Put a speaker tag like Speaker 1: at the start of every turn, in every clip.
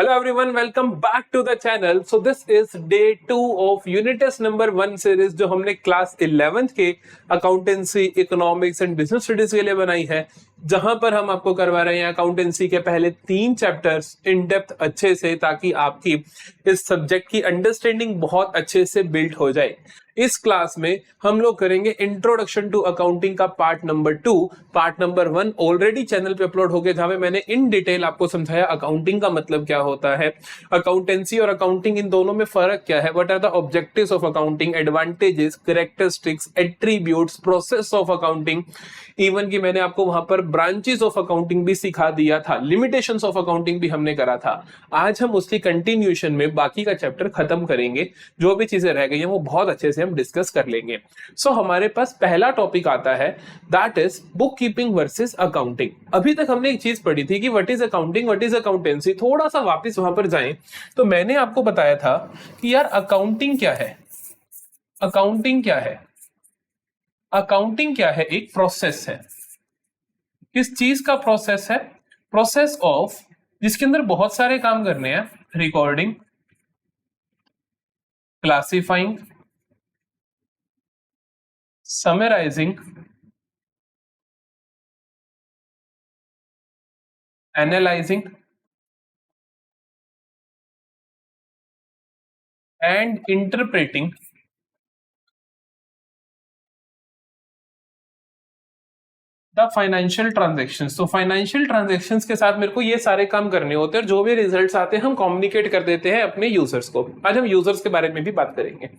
Speaker 1: Hello everyone, welcome back to the channel. So this is day 2 of unit test number 1 series जो हमने class 11th के accountancy, economics and business studies के लिए बनाई है, जहां पर हम आपको करवा रहे हैं अकाउंटेंसी के पहले 3 चैप्टर्स इन डेप्थ अच्छे से, ताकि आपकी इस सब्जेक्ट की अंडरस्टैंडिंग बहुत अच्छे से बिल्ड हो जाए। इस क्लास में हम लोग करेंगे इंट्रोडक्शन टू अकाउंटिंग का part number 2। Part number 1 already channel पे अपलोड हो गया, जहां पे मैंने इन डिटेल आपको समझाया अकाउंटिंग का मतलब क्या होता है, अकाउंटेंसी और अकाउंटिंग इन दोनों में फर्क क्या है, what are the objectives of accounting, advantages, characteristics, attributes, process of accounting, even कि मैंने आपको वहां पर ब्रांचेस ऑफ अकाउंटिंग भी सिखा दिया था, लिमिटेशंस ऑफ अकाउंटिंग भी हमने करा था। आज हम उसकी कंटिन्यूएशन में बाकी का चैप्टर खत्म करेंगे, जो भी चीजें रह गई हैं वो बहुत अच्छे से हम डिस्कस कर लेंगे। सो हमारे पास पहला टॉपिक आता है, that is book keeping versus accounting. अभी तक हमने एक चीज पढ़ी थी कि what is accounting, what is accountancy. थोड़ा सा वापस वहां पर जाएं तो मैंने आपको बताया था कि यार अकाउंटिंग क्या है। अकाउंटिंग क्या है? अकाउंटिंग क्या है? एक प्रोसेस है। किस चीज का प्रोसेस है? प्रोसेस ऑफ, जिसके अंदर बहुत सारे काम करने हैं, recording, classifying, summarising, analysing and interpreting the financial transactions. तो फाइनेंशियल ट्रांजेक्शंस के साथ मेरे को ये सारे काम करने होते हैं, और जो भी रिजल्ट्स आते हैं हम कम्युनिकेट कर देते हैं अपने यूजर्स को। आज हम यूजर्स के बारे में भी बात करेंगे।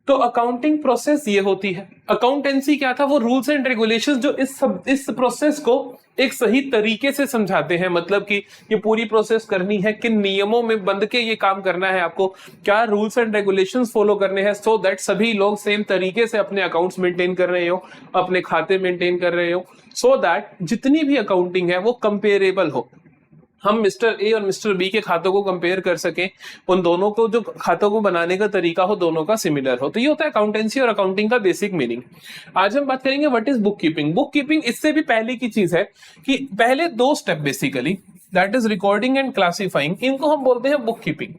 Speaker 1: तो अकाउंटिंग प्रोसेस ये होती है। अकाउंटेंसी क्या था? वो रूल्स एंड रेगुलेशंस जो इस प्रोसेस को एक सही तरीके से समझाते हैं, मतलब कि ये पूरी प्रोसेस करनी है, किन नियमों में बंध के ये काम करना है, आपको क्या रूल्स एंड रेगुलेशंस फॉलो करने हैं, सो दैट सभी लोग सेम तरीके से अपने अकाउंट्स मेंटेन कर रहे हो, अपने खाते मेंटेन कर रहे हो, सो दैट जितनी भी अकाउंटिंग है वो कंपेरेबल हो। हम मिस्टर ए और मिस्टर बी के खातों को कंपेयर कर सकें, उन दोनों को जो खातों को बनाने का तरीका हो दोनों का सिमिलर हो। तो ये होता है अकाउंटेंसी और अकाउंटिंग का बेसिक मीनिंग। आज हम बात करेंगे what is book keeping. Book keeping इससे भी पहले की चीज है कि पहले 2 step basically, that is recording and classifying, इनको हम बोलते हैं बुक कीपिंग।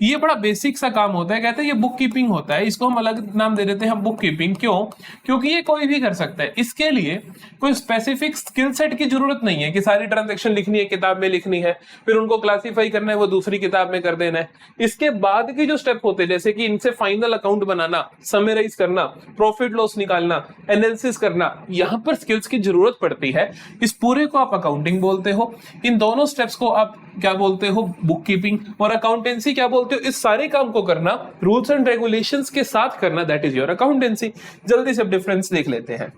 Speaker 1: ये बड़ा बेसिक सा काम होता है, कहते हैं ये बुक कीपिंग होता है, इसको हम अलग नाम दे देते हैं बुक कीपिंग। क्यों? क्योंकि ये कोई भी कर सकता है। इसके लिए कोई स्पेसिफिक स्किल सेट की जरूरत नहीं है कि सारी ट्रांजैक्शन लिखनी है, किताब में लिखनी है, फिर उनको क्लासिफाई करना है, वो दूसरी किताब में कर देना है। इसके बाद के जो स्टेप होते हैं, जैसे कि इनसे फाइनल अकाउंट बनाना, समराइज करना, प्रॉफिट लॉस निकालना, एनालिसिस करना, यहां पर स्किल्स की जरूरत पड़ती है। इस पूरे को आप अकाउंटिंग बोलते हो, इन दोनों स्टेप्स को आप क्या बोलते हो? Book keeping. और अकाउंटेंसी क्या बोलते हो? इस सारे काम को करना रूल्स एंड रेगुलेशंस के साथ करना, दैट इज योर अकाउंटेंसी। जल्दी से डिफरेंस देख लेते हैं।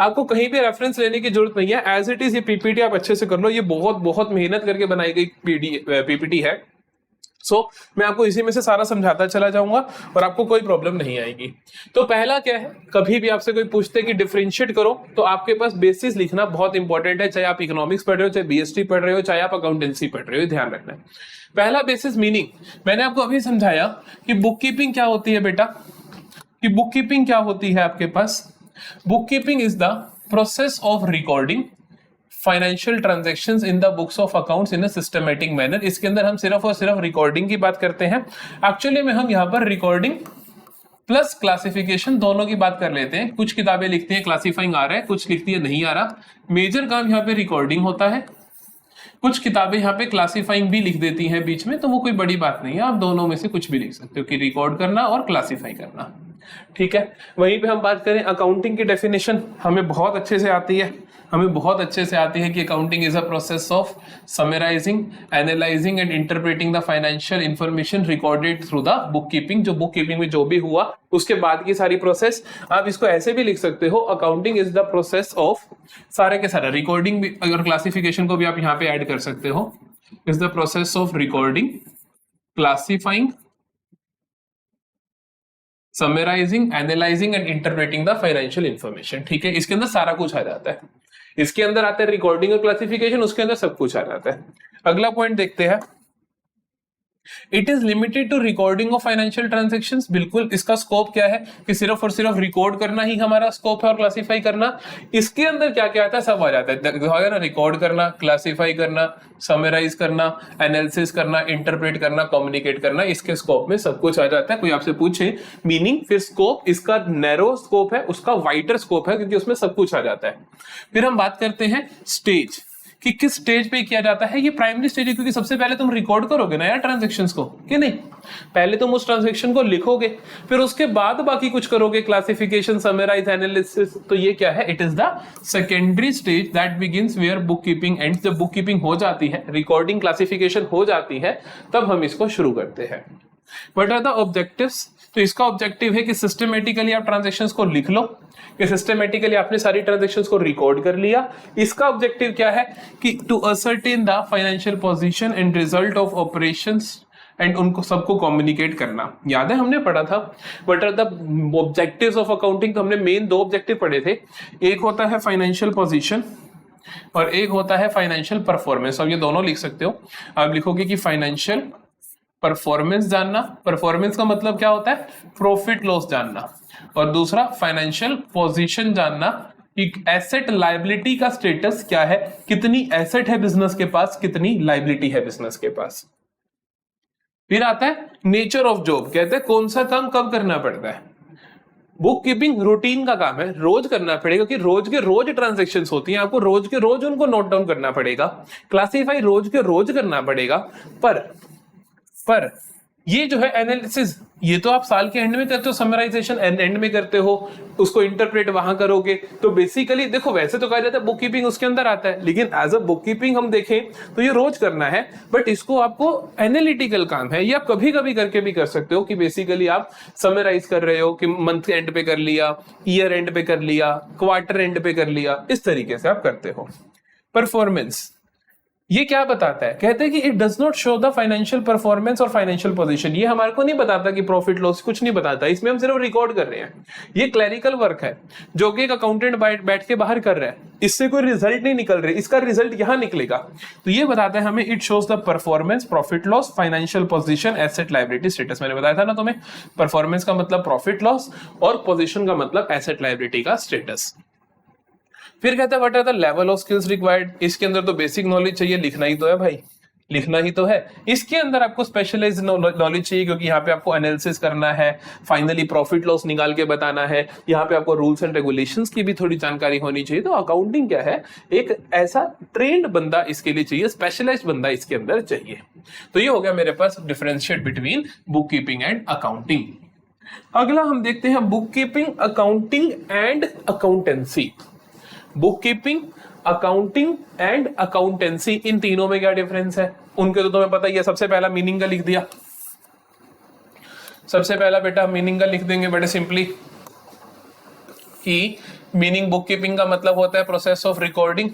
Speaker 1: आपको कहीं भी रेफरेंस लेने की जरूरत नहीं है, एज इट इज ये पीपीटी आप अच्छे से कर लो। ये बहुत बहुत मेहनत करके बनाई गई पीपीटी है। मैं आपको इसी में से सारा समझाता चला जाऊंगा और आपको कोई प्रॉब्लम नहीं आएगी। तो पहला क्या है, कभी भी आपसे कोई पूछते कि डिफरेंशिएट करो, तो आपके पास बेसिस लिखना बहुत इंपॉर्टेंट है, चाहे आप इकोनॉमिक्स पढ़ रहे हो, चाहे बीएसटी पढ़ रहे हो, चाहे आप अकाउंटेंसी पढ़ रहे हो, ध्यान रखना है। पहला बेसिस मीनिंग मैंने आपको अभी समझाया कि बुक कीपिंग क्या होती है बेटा, कि बुक कीपिंग क्या होती है आपके पास। Book keeping is the process of recording financial transactions in the books of accounts in a systematic manner. इसके अंदर हम सिर्फ और सिर्फ रिकॉर्डिंग की बात करते हैं। एक्चुअली में हम यहाँ पर रिकॉर्डिंग प्लस क्लासिफिकेशन दोनों की बात कर लेते हैं। कुछ किताबें लिखती हैं क्लासिफाइंग आ रहा है, कुछ लिखती है नहीं आ रहा। मेजर काम यहाँ पे रिकॉर्डिंग होता है, कुछ किताबें यहाँ पे क्लासिफाइंग भी लिख देती हैं बीच में, तो वो कोई बड़ी बात नहीं है, आप दोनों में से कुछ भी लिख सकते हो कि रिकॉर्ड करना और क्लासिफाई करना। ठीक है, वहीं पे हम बात करें अकाउंटिंग की डेफिनेशन, हमें बहुत अच्छे से आती है। हमें बहुत अच्छे से आती है कि accounting is a process of summarising, analysing and interpreting the financial information recorded through the bookkeeping. जो बुक कीपिंग में जो भी हुआ उसके बाद की सारी प्रोसेस। आप इसको ऐसे भी लिख सकते हो, accounting is the process of, सारे के सारे रिकॉर्डिंग भी अगर क्लासिफिकेशन को भी आप यहाँ पे ऐड कर सकते हो, is the process of recording, classifying, summarising, analysing and interpreting the financial information. ठीक है, इसके अंदर सारा कुछ आ जाता है। इसके अंदर आता है रिकॉर्डिंग और क्लासिफिकेशन, उसके अंदर सब कुछ आ जाता है। अगला पॉइंट देखते हैं, it is limited to recording of financial transactions, बिल्कुल इसका स्कोप क्या है कि सिर्फ और सिर्फ रिकॉर्ड करना ही हमारा स्कोप है और क्लासिफाई करना। इसके अंदर क्या क्या आता है सब आ जाता है ना, रिकॉर्ड करना, क्लासिफाई करना, समराइज करना, एनालिसिस करना, इंटरप्रेट करना, कम्युनिकेट करना, इसके स्कोप में सब कुछ आ जाता है। कोई आपसे पूछे मीनिंग, फिर स्कोप इसका नैरो स्कोप है, उसका वाइडर स्कोप है, क्योंकि उसमें सब कुछ आ जाता है। फिर हम बात करते हैं स्टेज कि किस स्टेज पे किया जाता है। ये प्राइमरी स्टेज है, क्योंकि सबसे पहले तुम रिकॉर्ड करोगे ना यार ट्रांजैक्शंस को, कि नहीं? पहले तुम उस ट्रांजैक्शन को लिखोगे, फिर उसके बाद बाकी कुछ करोगे, क्लासिफिकेशन, समराइज, एनालिसिस। तो ये क्या है? It is the secondary stage that begins where book keeping end. जब बुक कीपिंग हो जाती है, रिकॉर्डिंग, क्लासिफिकेशन हो जाती है, तब हम इसको शुरू करते हैं। What are the objectives? तो इसका ऑब्जेक्टिव है कि सिस्टमेटिकली आप ट्रांजैक्शंस को लिख लो, कि सिस्टमेटिकली आपने सारी ट्रांजैक्शंस को रिकॉर्ड कर लिया। इसका ऑब्जेक्टिव क्या है कि to ascertain the financial position and result of operations and उनको सबको कम्युनिकेट करना। याद है हमने पढ़ा था what are the objectives of accounting. तो हमने मेन दो ऑब्जेक्टिव पढ़े थे, एक होता है फाइनेंशियल पोजीशन और एक होता है फाइनेंशियल परफॉर्मेंस। अब ये दोनों लिख सकते हो, आप लिखोगे कि फाइनेंशियल परफॉर्मेंस जानना, परफॉर्मेंस का मतलब क्या होता है? प्रॉफिट लॉस जानना, और दूसरा फाइनेंशियल पोजीशन जानना, एक एसेट लायबिलिटी का स्टेटस क्या है, कितनी एसेट है बिजनेस के पास, कितनी लायबिलिटी है बिजनेस के पास। फिर आता है नेचर ऑफ जॉब, कहते हैं कौन सा काम कब करना पड़ता है। बुक कीपिंग रूटीन का काम है, रोज करना पड़ेगा, कि रोज के रोज ट्रांजैक्शंस होती हैं, आपको रोज के रोज उनको नोट डाउन करना पड़ेगा। क्लासीफाई रोज के रोज करना पड़ेगा, पर ये जो है एनालिसिस, ये तो आप साल के एंड में करते हो, समराइजेशन एंड में करते हो, उसको इंटरप्रेट वहां करोगे। तो बेसिकली देखो, वैसे तो कहा जाता है बुक कीपिंग उसके अंदर आता है, लेकिन एज अ बुक कीपिंग हम देखें तो ये रोज करना है, बट इसको आपको एनालिटिकल काम है। ये आप कभी कभी करके भी कर सकते हो, कि बेसिकली आप समराइज कर रहे हो, कि मंथ एंड पे कर लिया, ईयर एंड पे कर लिया, क्वार्टर एंड पे कर लिया, इस तरीके से आप करते हो। परफॉर्मेंस ये क्या बताता है? कहते हैं कि it does not show the financial performance और फाइनेंशियल पोजीशन। ये हमारे को नहीं बताता कि प्रॉफिट लॉस, कुछ नहीं बताता, इसमें हम सिर्फ रिकॉर्ड कर रहे हैं। ये क्लरिकल वर्क है जो कि एक अकाउंटेंट बैठ के बाहर कर रहा है, इससे कोई रिजल्ट नहीं निकल रही, इसका रिजल्ट यहां निकलेगा। तो ये बताता है हमें, it shows the performance, profit loss, financial position, asset liability status. मैंने बताया था ना तुम्हें, परफॉर्मेंस का मतलब प्रॉफिट लॉस और पोजीशन का मतलब एसेट लायबिलिटी का स्टेटस। फिर कहता है what are the level of skills required. इसके अंदर तो बेसिक नॉलेज चाहिए, लिखना ही तो है भाई, लिखना ही तो है। इसके अंदर आपको स्पेशलाइज्ड नॉलेज चाहिए, क्योंकि यहाँ पे आपको एनालिसिस करना है, फाइनली प्रॉफिट लॉस निकाल के बताना है, यहाँ पे आपको रूल्स एंड रेगुलेशंस की भी थोड़ी जानकारी होनी चाहिए। तो अकाउंटिंग क्या है, एक ऐसा ट्रेंड बंदा इसके लिए चाहिए, स्पेशलाइज्ड बंदा इसके अंदर चाहिए। तो ये हो गया मेरे पास differentiate between book keeping and accounting. अगला हम देखते हैं book keeping, accounting and accountancy. Book keeping, accounting and accountancy, इन तीनों में क्या डिफरेंस है? उनके तो तुम्हें पता ही है। सबसे पहला मीनिंग का लिख दिया, सबसे पहला बेटा मीनिंग का लिख देंगे बड़े सिंपली, कि मीनिंग बुक कीपिंग का मतलब होता है process of recording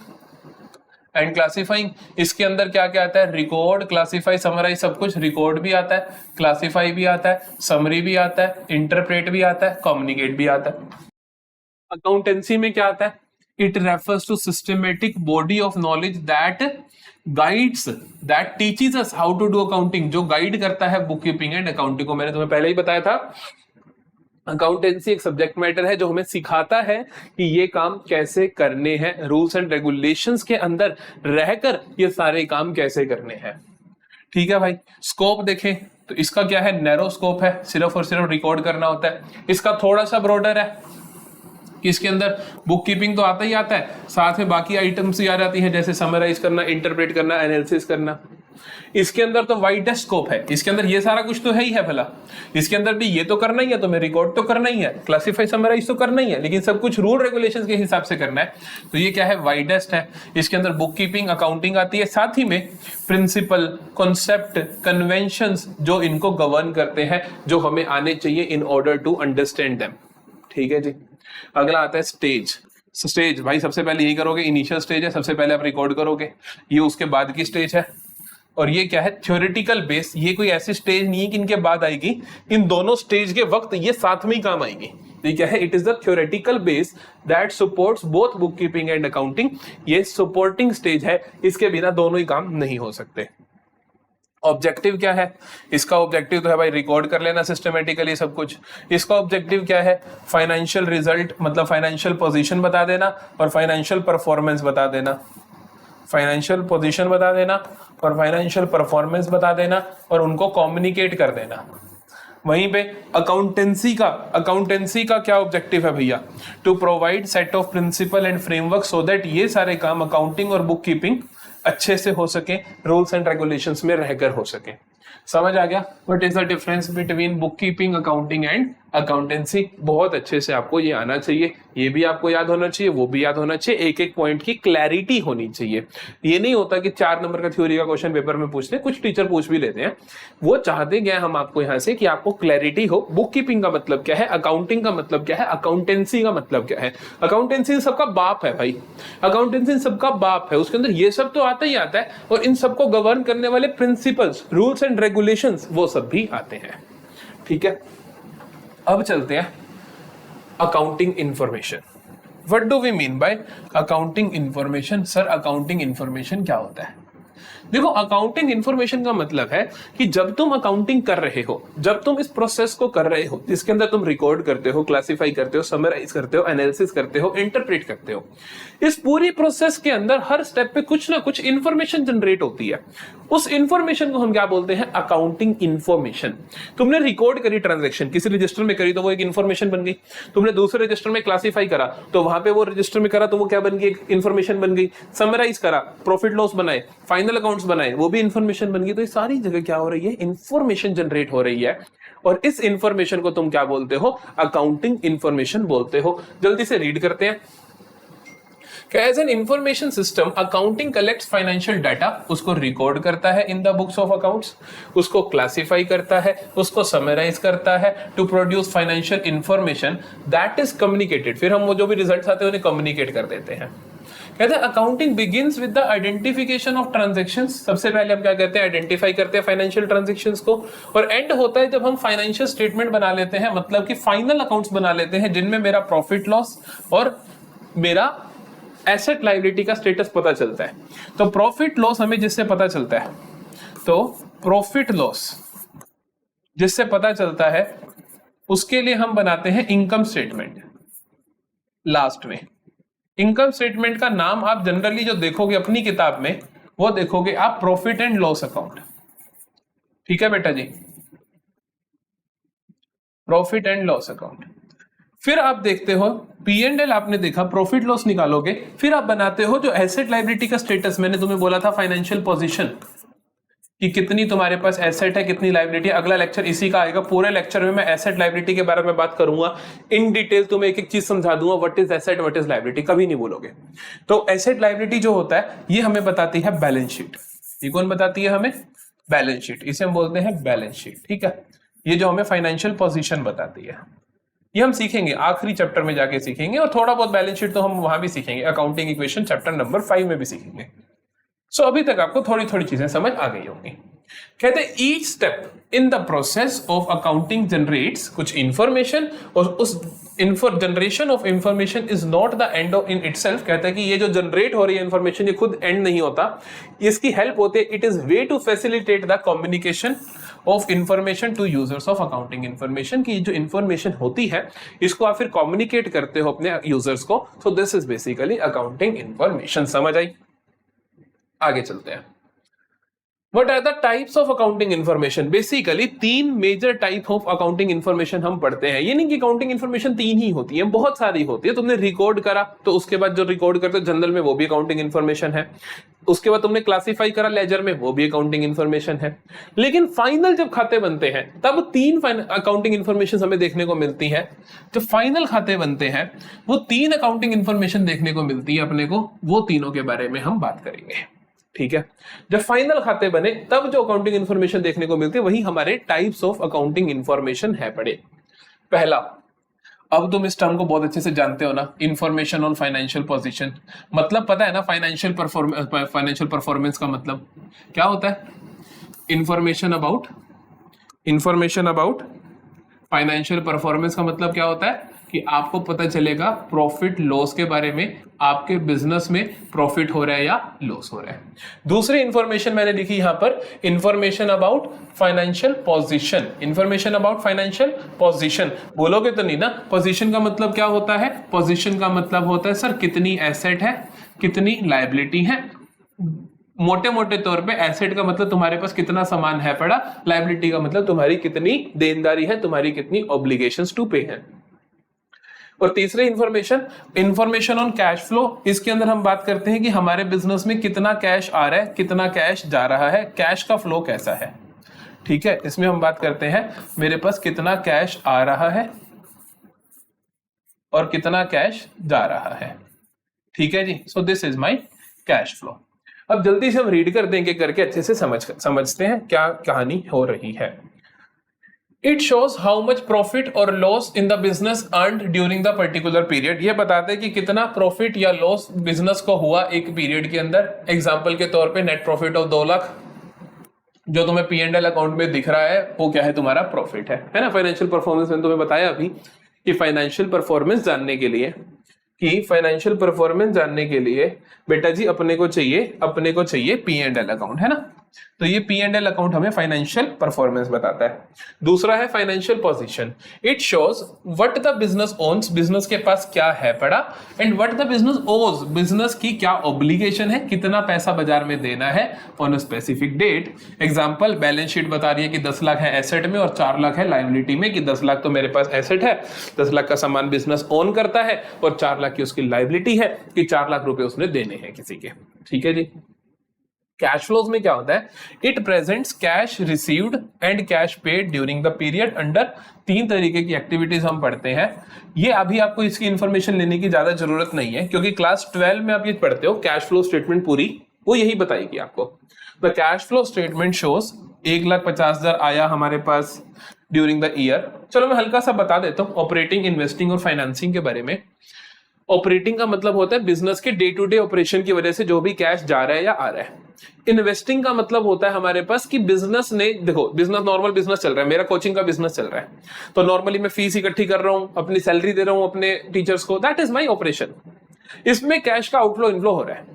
Speaker 1: and classifying. इसके अंदर क्या क्या आता है? रिकॉर्ड, क्लासिफाई, समराइज, सब कुछ। रिकॉर्ड भी आता है, क्लासिफाई भी आता है, समरी भी आता है, इंटरप्रेट भी आता है, कम्युनिकेट भी आता है। अकाउंटेंसी में क्या आता है? It refers to systematic body of knowledge that guides, that teaches us how to do accounting, जो गाइड करता है बुक कीपिंग एंड अकाउंटिंग को। मैंने तुम्हें पहले ही बताया था, अकाउंटेंसी एक सब्जेक्ट मैटर है जो हमें सिखाता है कि ये काम कैसे करने हैं, रूल्स एंड रेगुलेशंस के अंदर रहकर ये सारे काम कैसे करने हैं। ठीक है भाई। स्कोप देखें तो इसका क्या है? नैरो स्कोप है, सिर्फ और सिर्फ रिकॉर्ड करना होता है। इसका थोड़ा सा ब्रॉडर है, इसके अंदर बुक कीपिंग तो आता ही आता है, साथ में बाकी आइटम्स भी आ जाती हैं, जैसे समराइज करना, इंटरप्रेट करना, एनालिसिस करना। इसके अंदर तो वाइडेस्ट स्कोप है, इसके अंदर ये सारा कुछ तो है ही है भला, इसके अंदर भी ये तो करना ही है, तुम्हें रिकॉर्ड तो करना ही है, क्लासिफाई, समराइज तो करना ही है, लेकिन सब कुछ रूल रेगुलेशंस के हिसाब से करना है। तो ये क्या है? वाइडेस्ट है। इसके अंदर बुक कीपिंग, अकाउंटिंग आती है, साथ ही में प्रिंसिपल, कॉन्सेप्ट, कन्वेंशंस जो इनको गवर्न करते हैं, जो हमें आने चाहिए in order to understand them. ठीक है जी। अगला आता है स्टेज। स्टेज भाई सबसे पहले यही करोगे, इनिशियल स्टेज है, सबसे पहले आप रिकॉर्ड करोगे, ये उसके बाद की स्टेज है। और ये क्या है? Theoretical base. ये कोई ऐसी स्टेज नहीं है कि इनके बाद आएगी, इन दोनों स्टेज के वक्त ये साथ में ही काम आएगी। तो ये क्या है? It is the theoretical base that supports both book keeping and accounting. ये सपोर्टिंग स्टेज है, इसके बिना दोनों ही काम नहीं हो सकते। ऑब्जेक्टिव क्या है? इसका ऑब्जेक्टिव तो है भाई रिकॉर्ड कर लेना सिस्टमेटिकली सब कुछ। इसका ऑब्जेक्टिव क्या है? फाइनेंशियल रिजल्ट मतलब फाइनेंशियल पोजीशन बता देना और फाइनेंशियल परफॉर्मेंस बता देना। फाइनेंशियल पोजीशन बता देना और फाइनेंशियल परफॉर्मेंस बता देना और उनको कम्युनिकेट कर देना। वहीं पे अकाउंटेंसी का क्या ऑब्जेक्टिव है भैया? To provide set of principle and framework so that ये सारे काम अकाउंटिंग और बुक कीपिंग अच्छे से हो सके, रूल्स एंड रेगुलेशंस में रहकर हो सके। समझ आ गया? What is the difference between book keeping, accounting and accountancy? बहुत अच्छे से आपको ये आना चाहिए, ये भी आपको याद होना चाहिए, वो भी याद होना चाहिए, एक एक पॉइंट की क्लैरिटी होनी चाहिए। ये नहीं होता कि 4 नंबर का थ्योरी का क्वेश्चन पेपर में पूछते हैं, कुछ टीचर पूछ भी लेते हैं। वो चाहते क्या हम आपको यहाँ से कि आपको क्लैरिटी हो, बुक कीपिंग का मतलब क्या है, अकाउंटिंग का मतलब क्या है, अकाउंटेंसी का मतलब क्या है। अकाउंटेंसी सबका बाप है भाई, अकाउंटेंसी सबका बाप है, उसके अंदर ये सब तो आता ही आता है और इन सबको गवर्न करने वाले प्रिंसिपल्स, रूल्स एंड रेगुलेशंस वो सब भी आते हैं। ठीक है, अब चलते हैं accounting information. What do we mean by accounting information? Sir accounting information क्या होता है? देखो, अकाउंटिंग इंफॉर्मेशन का मतलब है कि जब तुम अकाउंटिंग कर रहे हो, जब तुम इस प्रोसेस को कर रहे हो जिसके अंदर तुम रिकॉर्ड करते हो, क्लासिफाई करते हो, समराइज करते हो, एनालिसिस करते हो, इंटरप्रेट करते हो, इस पूरी प्रोसेस के अंदर हर स्टेप पे कुछ ना कुछ इंफॉर्मेशन जनरेट होती है। उस इंफॉर्मेशन को हम क्या बोलते हैं? Accounting information. तुमने रिकॉर्ड करी ट्रांजैक्शन, किसी रजिस्टर में करी तो वो एक इंफॉर्मेशन बन गई। तुमने दूसरे रजिस्टर में क्लासिफाई करा तो वहां पे वो रजिस्टर में करा तो वो क्या बन गई? एक इंफॉर्मेशन बन गई। समराइज करा, प्रॉफिट लॉस बनाए, फाइनल अकाउंट्स बनाए, वो भी इंफॉर्मेशन बन गई। तो ये सारी जगह क्या हो रही है? इंफॉर्मेशन जनरेट हो रही है और इस इंफॉर्मेशन को तुम क्या बोलते हो? अकाउंटिंग इंफॉर्मेशन बोलते हो। जल्दी से रीड करते हैं। As an information system, accounting collects financial data, उसको रिकॉर्ड करता है in the books of accounts, उसको क्लासिफाई करता है, उसको समराइज करता है to produce financial information that is communicated। फिर हम वो जो भी रिजल्ट्स आते हैं उन्हें कम्युनिकेट कर देते हैं। कहते हैं accounting begins with the identification of transactions. सबसे पहले हम क्या करते हैं? आइडेंटिफाई करते हैं फाइनेंशियल ट्रांजैक्शंस को, और एंड होता है जब हम फाइनेंशियल स्टेटमेंट बना लेते हैं, मतलब कि फाइनल अकाउंट्स बना लेते हैं जिनमें मेरा प्रॉफिट लॉस और मेरा एसेट लायबिलिटी का स्टेटस पता चलता है। तो प्रॉफिट लॉस हमें जिससे पता चलता है, तो प्रॉफिट लॉस जिससे पता चलता है उसके लिए हम बनाते हैं इनकम स्टेटमेंट। लास्ट में इनकम स्टेटमेंट का नाम आप जनरली जो देखोगे अपनी किताब में वो देखोगे आप प्रॉफिट एंड लॉस अकाउंट। ठीक है बेटा जी, प्रॉफिट एंड लॉस अकाउंट। फिर आप देखते हो P&L, आपने देखा प्रॉफिट लॉस निकालोगे, फिर आप बनाते हो जो एसेट लायबिलिटी का स्टेटस। मैंने तुम्हें बोला था फाइनेंशियल पोजीशन कि कितनी तुम्हारे पास एसेट है, कितनी लायबिलिटी। अगला लेक्चर इसी का आएगा। पूरे लेक्चर में मैं एसेट लायबिलिटी के बारे में बात करूंगा, इन डिटेल तुम्हें एक एक चीज समझा दूंगा, what is asset, what is liability, कभी नहीं बोलोगे। तो एसेट लायबिलिटी जो होता है ये हमें बताती है बैलेंस शीट। ये कौन बताती है हमें? Balance sheet. इसे हम बोलते हैं बैलेंस शीट। ठीक है, ये जो हमें फाइनेंशियल पोजीशन बताती है, ये हम सीखेंगे आखिरी चैप्टर में जाके सीखेंगे, और थोड़ा बहुत बैलेंस शीट तो हम वहां भी सीखेंगे, अकाउंटिंग इक्वेशन चैप्टर नंबर 5 में भी सीखेंगे। सो अभी तक आपको थोड़ी थोड़ी चीजें समझ आ गई होंगी। कहते हैं each step in the process of accounting generates कुछ इंफॉर्मेशन, और उस generation of information is not the end of in itself. कहता है कि ये जो जनरेट हो रही है इंफॉर्मेशन ये खुद एंड नहीं होता, इसकी हेल्प होती है। It is way to facilitate the communication of information to users of accounting information. की जो इंफॉर्मेशन होती है इसको आप फिर कम्युनिकेट करते हो अपने यूजर्स को। सो this is basically accounting information. समझ आई? आगे चलते हैं। What are the types of accounting information? Basically 3 major type of accounting information हम पढ़ते हैं। ये नहीं कि अकाउंटिंग इन्फॉर्मेशन 3 ही होती है, बहुत सारी होती है। तुमने रिकॉर्ड करा तो उसके बाद जो रिकॉर्ड करते हो जनरल में वो भी अकाउंटिंग इन्फॉर्मेशन है। उसके बाद तुमने क्लासिफाई करा लेजर में, वो भी अकाउंटिंग इन्फॉर्मेशन है। लेकिन फाइनल जब खाते बनते हैं तब 3 अकाउंटिंग इन्फॉर्मेशन हमें देखने को मिलती है। जब फाइनल खाते बनते हैं वो 3 अकाउंटिंग इन्फॉर्मेशन देखने को मिलती है अपने को, वो तीनों के बारे में हम बात करेंगे। ठीक है, जब फाइनल खाते बने तब जो अकाउंटिंग इन्फॉर्मेशन देखने को मिलती है वही हमारे टाइप्स ऑफ अकाउंटिंग इन्फॉर्मेशन है। पढ़े पहला, अब तुम इस टर्म को बहुत अच्छे से जानते हो ना, इंफॉर्मेशन ऑन फाइनेंशियल पोजीशन। मतलब पता है ना फाइनेंशियल परफॉर्मेंस का मतलब क्या होता है? इंफॉर्मेशन अबाउट फाइनेंशियल परफॉर्मेंस का मतलब क्या होता है कि आपको पता चलेगा प्रॉफिट लॉस के बारे में, आपके बिजनेस में प्रॉफिट हो रहा है या लॉस हो रहा है। दूसरी इंफॉर्मेशन मैंने लिखी यहां पर, information about financial position. Information about financial position बोलोगे तो नहीं ना, पोजीशन का मतलब क्या होता है? पोजीशन का मतलब होता है सर कितनी एसेट है, कितनी लायबिलिटी है। मोटे मोटे तौर पे एसेट का मतलब तुम्हारे पास कितना सामान है पड़ा, लायबिलिटी का मतलब तुम्हारी कितनी देनदारी है, तुम्हारी कितनी ऑब्लिगेशंस टू पे है। और तीसरी इंफॉर्मेशन ऑन कैश फ्लो, इसके अंदर हम बात करते हैं कि हमारे बिजनेस में कितना कैश आ रहा है, कितना कैश जा रहा है, कैश का फ्लो कैसा है। ठीक है, इसमें हम बात करते हैं मेरे पास कितना कैश आ रहा है और कितना कैश जा रहा है। ठीक है जी, so this is my cash flow. अब जल्दी से हम रीड कर देंगे करके, अच्छे से समझते हैं क्या कहानी हो रही है। It shows how much profit or loss in the business earned during the particular period। ये बताते हैं कि कितना प्रॉफिट या लॉस बिजनेस को हुआ एक पीरियड के अंदर। एग्जांपल के तौर पे नेट प्रॉफिट ऑफ 2 लाख जो तुम्हें P&L अकाउंट में दिख रहा है वो क्या है? तुम्हारा प्रॉफिट है ना। फाइनेंशियल परफॉर्मेंस मैंने तुम्हें बताया अभी कि फाइनेंशियल परफॉर्मेंस जानने के लिए बेटा जी अपने को चाहिए P&L अकाउंट, है ना। तो ये P&L अकाउंट हमें फाइनेंशियल परफॉर्मेंस बताता है। दूसरा है financial position. It shows what the business owns, business के पास क्या है पड़ा, and what the business owes, business की क्या ऑब्लिगेशन है, कितना पैसा बाजार में देना है on a specific date. Example, balance sheet बता रही है कि 10 लाख है एसेट में और 4 लाख है लायबिलिटी में, कि 10 लाख तो मेरे पास एसेट है, 10 लाख का सामान बिजनेस ओन करता है और 4 लाख की उसकी लायबिलिटी है कि 4 लाख रुपए उसने देने हैं किसी के। ठीक है जी। कैश फ्लोज में क्या होता है? It presents cash received and cash paid during the period under 3 तरीके की एक्टिविटीज हम पढ़ते हैं। ये अभी आपको इसकी इंफॉर्मेशन लेने की ज्यादा जरूरत नहीं है क्योंकि क्लास 12 में आप ये पढ़ते हो। कैश फ्लो स्टेटमेंट पूरी वो यही बताएगी आपको। The cash flow statement shows 1,50,000 आया हमारे पास ड्यूरिंग द ईयर। चलो मैं हल्का सा बता देता हूँ ऑपरेटिंग, इन्वेस्टिंग और फाइनेंसिंग के बारे में। ऑपरेटिंग का मतलब होता है बिजनेस के डे टू डे ऑपरेशन की वजह से जो भी कैश जा रहा है या आ रहा है। इन्वेस्टिंग का मतलब होता है हमारे पास कि बिजनेस ने, देखो बिजनेस नॉर्मल बिजनेस चल रहा है, मेरा कोचिंग का बिजनेस चल रहा है, तो नॉर्मली मैं फीस इकट्ठी कर रहा हूं, अपनी सैलरी दे रहा हूं अपने टीचर्स को, दैट इज माय ऑपरेशन। इसमें कैश का आउटफ्लो इनफ्लो हो रहा है।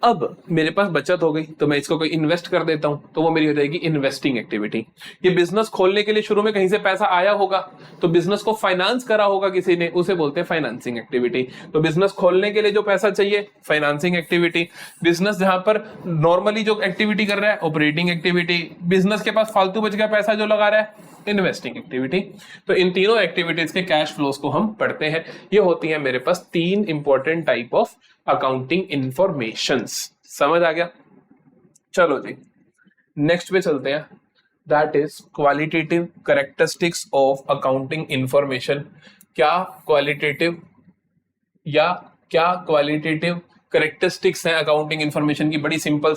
Speaker 1: अब मेरे पास बचत हो गई तो मैं इसको कोई इन्वेस्ट कर देता हूं तो वो मेरी हो जाएगी इन्वेस्टिंग एक्टिविटी। ये बिजनेस खोलने के लिए शुरू में कहीं से पैसा आया होगा तो बिजनेस को फाइनेंस करा होगा किसी ने, उसे बोलते हैं फाइनेंसिंग एक्टिविटी। तो बिजनेस खोलने के लिए जो पैसा चाहिए फाइनेंसिंग एक्टिविटी। बिजनेस जहां पर नॉर्मली जो एक्टिविटी कर रहा है ऑपरेटिंग एक्टिविटी। बिजनेस के पास फालतू बच गया पैसा जो लगा रहा है इन्वेस्टिंग एक्टिविटी। तो इन तीनों एक्टिविटीज के कैश फ्लोज को हम पढ़ते हैं। ये होती है मेरे पास 3 important type of accounting informations. समझ आ गया? चलो जी नेक्स्ट पे चलते हैं। That is qualitative characteristics of accounting information. क्या क्वालिटेटिव कैरेक्टरिस्टिक्स हैं अकाउंटिंग इंफॉर्मेशन की? बड़ी सिंपल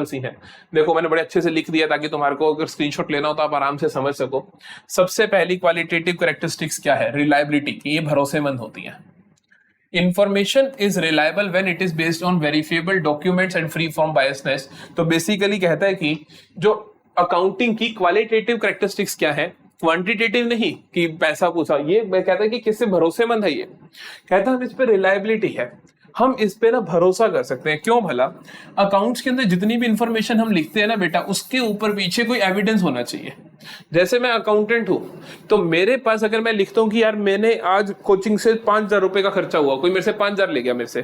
Speaker 1: सी है। देखो मैंने बड़े अच्छे से लिख दिया ताकि तुम्हारे को अगर स्क्रीनशॉट लेना हो तो आप आराम से समझ सको। सबसे पहली क्वालिटेटिव कैरेक्टरिस्टिक्स क्या है? रिलायबिलिटी की, ये भरोसेमंद होती है। Information is reliable when it is based on verifiable documents and free from biasness. तो बेसिकली कहता है कि जो अकाउंटिंग की क्वालिटेटिव कैरेक्टरिस्टिक्स क्या है, क्वांटिटेटिव नहीं कि पैसा पूछा, ये कहता है कि किससे भरोसेमंद है। ये कहता है हम इस पे रिलायबिलिटी है, हम इस पे ना भरोसा कर सकते हैं। क्यों भला? अकाउंट्स के अंदर जितनी भी इंफॉर्मेशन हम लिखते हैं ना बेटा, उसके ऊपर पीछे कोई एविडेंस होना चाहिए। जैसे मैं अकाउंटेंट हूं तो मेरे पास अगर मैं लिखता हूं कि यार मैंने आज कोचिंग से 5,000 रुपए का खर्चा हुआ, कोई मेरे से 5,000 ले गया मेरे से,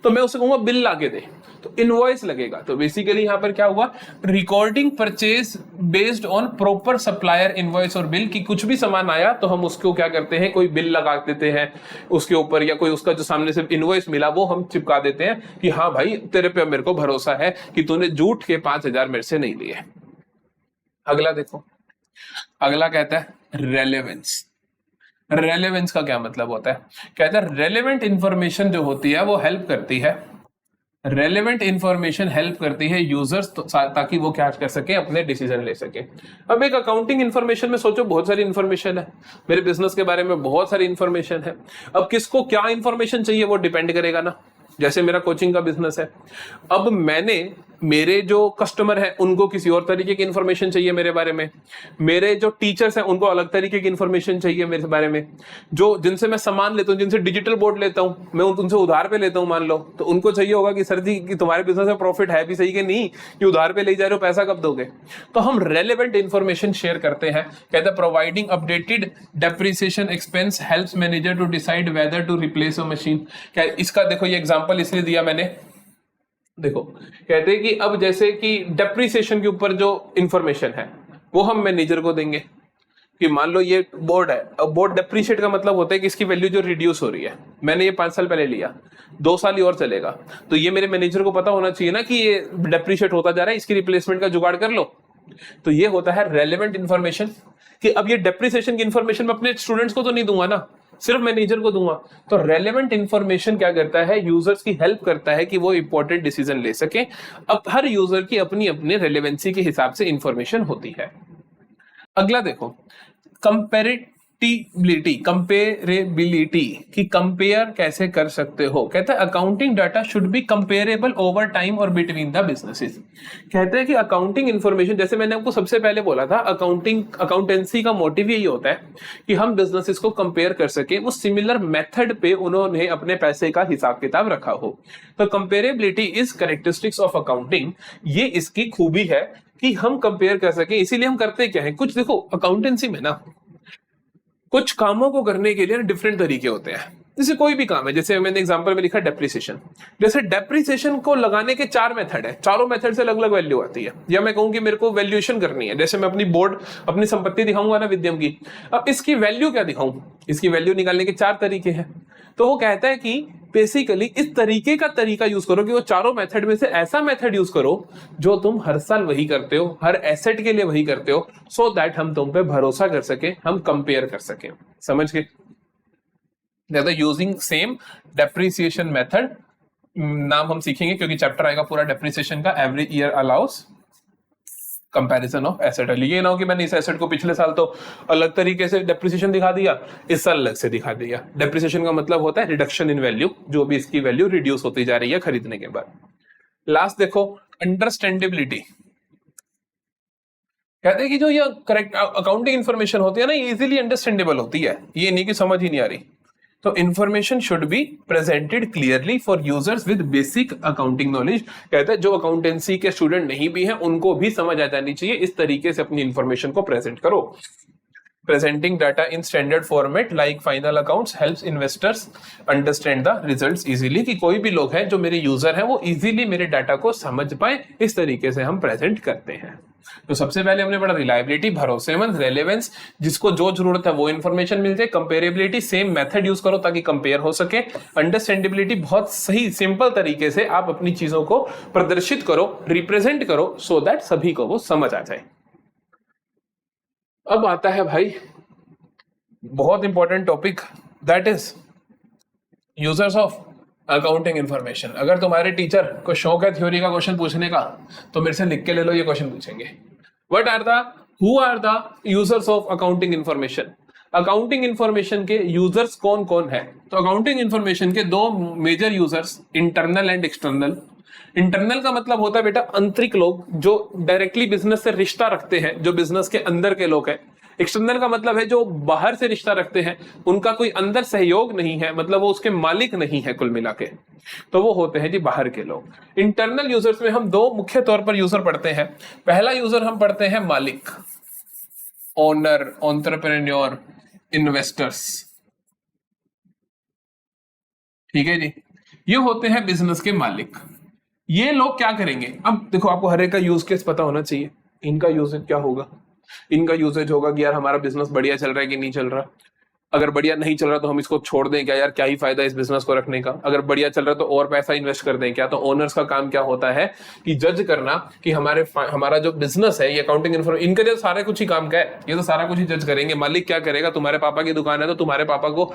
Speaker 1: तो मैं उसे कहूंगा बिल लाके दे, तो इनवॉइस लगेगा। तो बेसिकली यहां पर क्या हुआ? Recording purchase based on proper supplier invoice और बिल, की कुछ भी सामान आया तो हम उसको क्या करते हैं, कोई बिल लगा देते हैं उसके ऊपर, या कोई उसका जो सामने से इनवॉइस मिला वो हम चिपका देते हैं कि हाँ भाई तेरे पे मेरे को भरोसा है कि तूने झूठ के 5,000 मेरे से नहीं लिए। अगला देखो, अगला कहता है रेलेवेंस। रेलेवेंस का क्या मतलब होता है? कहता है रेलेवेंट इंफॉर्मेशन जो होती है वो हेल्प करती है, रेलेवेंट इंफॉर्मेशन हेल्प करती है यूजर्स ताकि वो क्या कर सके, अपने डिसीजन ले सके। अब एक अकाउंटिंग इंफॉर्मेशन में सोचो बहुत सारी इंफॉर्मेशन है, मेरे बिजनेस के बारे में बहुत सारी इंफॉर्मेशन है। अब किसको क्या इंफॉर्मेशन चाहिए वो डिपेंड करेगा ना। जैसे मेरा कोचिंग का बिजनेस है, अब मैंने मेरे जो कस्टमर है उनको किसी और तरीके की इंफॉर्मेशन चाहिए मेरे बारे में, मेरे जो टीचर्स हैं उनको अलग तरीके की इंफॉर्मेशन चाहिए मेरे बारे में, जो जिनसे मैं सामान लेता हूँ, जिनसे डिजिटल बोर्ड लेता हूँ, मैं उनसे उधार पे लेता हूँ मान लो, तो उनको चाहिए होगा कि सर जी कि तुम्हारे बिजनेस में प्रॉफिट है भी सही कि नहीं, कि उधार पे ले जा रहे हो, पैसा कब दोगे। तो हम रेलेवेंट इंफॉर्मेशन शेयर करते हैं। कहते हैं providing updated depreciation expense helps manager to decide whether to replace a machine. क्या इसका देखो ये एग्जांपल इसलिए दिया मैंने, देखो कहते हैं कि अब जैसे कि डेप्रिसिएशन के ऊपर जो इंफॉर्मेशन है वो हम मैनेजर को देंगे कि मान लो ये बोर्ड है, अब बोर्ड डेप्रिशिएट का मतलब होता है कि इसकी वैल्यू जो रिड्यूस हो रही है, मैंने ये 5 साल पहले लिया, 2 साल ही और चलेगा, तो ये मेरे मैनेजर को पता होना चाहिए ना कि ये डेप्रिशिएट होता जा रहा है, इसकी रिप्लेसमेंट का जुगाड़ कर लो। तो ये होता है रेलेवेंट इंफॉर्मेशन, कि अब ये डेप्रिसिएशन की इंफॉर्मेशन मैं अपने स्टूडेंट्स को तो नहीं दूंगा ना, सिर्फ मैनेजर को दूंगा। तो रेलेवेंट इंफॉर्मेशन क्या करता है, यूजर्स की हेल्प करता है कि वो इंपॉर्टेंट डिसीजन ले सके। अब हर यूजर की अपनी अपनी रेलेवेंसी के हिसाब से इंफॉर्मेशन होती है। अगला देखो कंपेरेबिलिटी कि कंपेयर कैसे कर सकते हो। कहता है accounting data should be comparable over time और बिटवीन द बिजनेसेस। कहते हैं कि अकाउंटिंग इंफॉर्मेशन, जैसे मैंने आपको सबसे पहले बोला था, अकाउंटेंसी का मोटिव यही होता है कि हम बिजनेसेस को कंपेयर कर सके, वो सिमिलर मेथड पे उन्होंने अपने पैसे का हिसाब किताब रखा हो। तो comparability is characteristics of accounting, ये इसकी खूबी है कि हम कंपेयर कर सके। इसीलिए हम करते क्या है, कुछ देखो अकाउंटेंसी में ना कुछ कामों को करने के लिए डिफरेंट तरीके होते हैं। जैसे कोई भी काम है, जैसे मैंने एग्जांपल में लिखा डेप्रिसिएशन, जैसे डेप्रिसिएशन को लगाने के 4 मेथड है, चारों मेथड से अलग अलग वैल्यू आती है। या मैं कहूं कि मेरे को वैल्यूएशन करनी है, जैसे मैं अपनी बोर्ड अपनी संपत्ति दिखाऊंगा ना विद्यम की, अब इसकी वैल्यू क्या दिखाऊं, इसकी वैल्यू निकालने के 4 तरीके हैं। तो वो कहता है कि बेसिकली इस तरीके का तरीका यूज करो कि वो चारों मेथड में से ऐसा मेथड यूज करो जो तुम हर साल वही करते हो, हर एसेट के लिए वही करते हो, सो दैट हम तुम पे भरोसा कर सके, हम कंपेयर कर सके। समझ गए? यूजिंग सेम डेप्रिसिएशन मेथड, नाम हम सीखेंगे क्योंकि चैप्टर आएगा पूरा डेप्रिसिएशन का। Every year allow us comparison of asset. ये ना हो कि मैंने इस एसेट को पिछले साल तो अलग तरीके से डेप्रिसिएशन दिखा दिया, इस साल अलग से दिखा दिया। डेप्रिसिएशन का मतलब होता है रिडक्शन इन वैल्यू, जो भी इसकी वैल्यू रिड्यूस होती जा रही है खरीदने के बाद। लास्ट देखो अंडरस्टैंडेबिलिटी। कहते हैं कि जो ये करेक्ट अकाउंटिंग इंफॉर्मेशन होती है ना, ये इजीली अंडरस्टैंडेबल होती है, ये नहीं कि समझ ही नहीं आ रही। तो information should be presented clearly for users with basic accounting knowledge. कहते हैं जो अकाउंटेंसी के स्टूडेंट नहीं भी हैं उनको भी समझ आ जानी चाहिए, इस तरीके से अपनी इंफॉर्मेशन को प्रेजेंट करो। Presenting data in standard format like final accounts helps investors understand the results easily, कि कोई भी लोग हैं जो मेरे यूजर हैं वो इजीली मेरे डाटा को समझ पाए, इस तरीके से हम प्रेजेंट करते हैं। तो सबसे पहले हमने पढ़ा रिलायबिलिटी, भरोसेमंद, रेलेवेंस, जिसको जो जरूरत है वो इंफॉर्मेशन मिल जाए। कंपेरेबिलिटी, सेम मेथड यूज करो ताकि कंपेयर हो सके। अंडरस्टैंडेबिलिटी, बहुत सही सिंपल तरीके से आप अपनी चीजों को प्रदर्शित करो, रिप्रेजेंट करो, सो दैट सभी को वो समझ आ जाए। अब आता है भाई बहुत important topic, that is users of accounting information. अगर तुम्हारे टीचर को शौक है थ्योरी का क्वेश्चन पूछने का तो मेरे से लिख के ले लो, ये क्वेश्चन पूछेंगे। What are the who are the users of accounting information. Accounting information के यूजर्स कौन कौन है? तो अकाउंटिंग इंफॉर्मेशन के 2 major users, internal and external. Internal का मतलब होता है बेटा आंतरिक लोग जो डायरेक्टली बिजनेस से रिश्ता रखते हैं, जो बिजनेस के अंदर के लोग हैं। एक्सटर्नल का मतलब है जो बाहर से रिश्ता रखते हैं, उनका कोई अंदर सहयोग नहीं है, मतलब वो उसके मालिक नहीं है कुल मिला के, तो वो होते हैं जी बाहर के लोग। इंटरनल यूजर्स में हम 2 मुख्य तौर पर यूजर पढ़ते हैं। पहला यूजर हम पढ़ते हैं मालिक, ओनर, एंटरप्रेन्योर, इन्वेस्टर्स। ठीक है जी, ये होते हैं बिजनेस के मालिक। ये लोग क्या करेंगे? अब देखो आपको हर एक का यूज केस पता होना चाहिए। इनका यूजेज क्या होगा? इनका यूजेज होगा कि यार हमारा बिजनेस बढ़िया चल रहा है कि नहीं चल रहा। अगर बढ़िया नहीं चल रहा तो हम इसको छोड़ दें क्या, यार क्या ही फायदा इस बिजनेस को रखने का। अगर बढ़िया चल रहा है तो और पैसा इन्वेस्ट कर दें क्या। तो ओनर्स का काम क्या होता है कि जज करना कि हमारा जो बिजनेस है, ये अकाउंटिंग इन्फॉर्मेशन, इनका जो सारा कुछ ही काम क्या है, ये तो सारा कुछ ही जज करेंगे। मालिक क्या करेगा? तुम्हारे पापा की दुकान है तो तुम्हारे पापा को